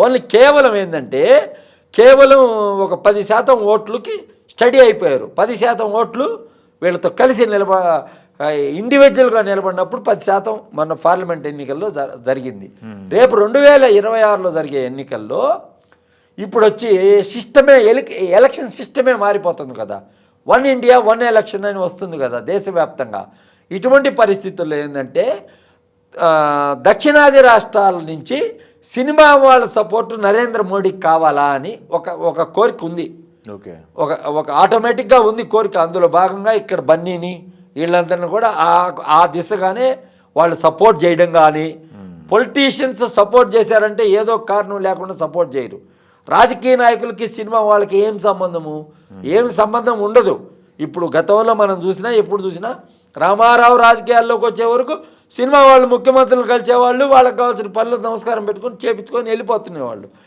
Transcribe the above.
Only కేవలం ఏంటంటే కేవలం ఒక 10% ఓట్లకి స్టడీ అయిపోయారు. 10% ఓట్లు వీళ్ళతో కలిసి ఇండివిజువల్గా నిలబడినప్పుడు 10% మన పార్లమెంట్ ఎన్నికల్లో జరిగింది. రేపు 2026లో జరిగే ఎన్నికల్లో ఇప్పుడు వచ్చి సిస్టమే ఎలక్షన్ సిస్టమే మారిపోతుంది కదా. 1 ఇండియా 1 ఎలక్షన్ అని వస్తుంది కదా దేశవ్యాప్తంగా. ఇటువంటి పరిస్థితుల్లో ఏంటంటే దక్షిణాది రాష్ట్రాల నుంచి సినిమా వాళ్ళ సపోర్టు నరేంద్ర మోడీకి కావాలా అని ఒక కోరిక ఉంది. ఓకే, ఒక ఆటోమేటిక్గా ఉంది కోరిక. అందులో భాగంగా ఇక్కడ బన్నీని వీళ్ళందరినీ కూడా ఆ దిశగానే వాళ్ళు సపోర్ట్ చేయడం. కానీ పొలిటీషియన్స్ సపోర్ట్ చేశారంటే ఏదో కారణం లేకుండా సపోర్ట్ చేయరు. రాజకీయ నాయకులకి సినిమా వాళ్ళకి ఏం సంబంధం ఉండదు. ఇప్పుడు గతంలో మనం చూసినా ఎప్పుడు చూసినా రామారావు రాజకీయాల్లోకి వచ్చే వరకు సినిమా వాళ్ళు ముఖ్యమంత్రులు కలిసేవాళ్ళు, వాళ్ళకి కావాల్సిన పనులు నమస్కారం పెట్టుకొని చేపించుకొని వెళ్ళిపోతునేవాళ్ళు.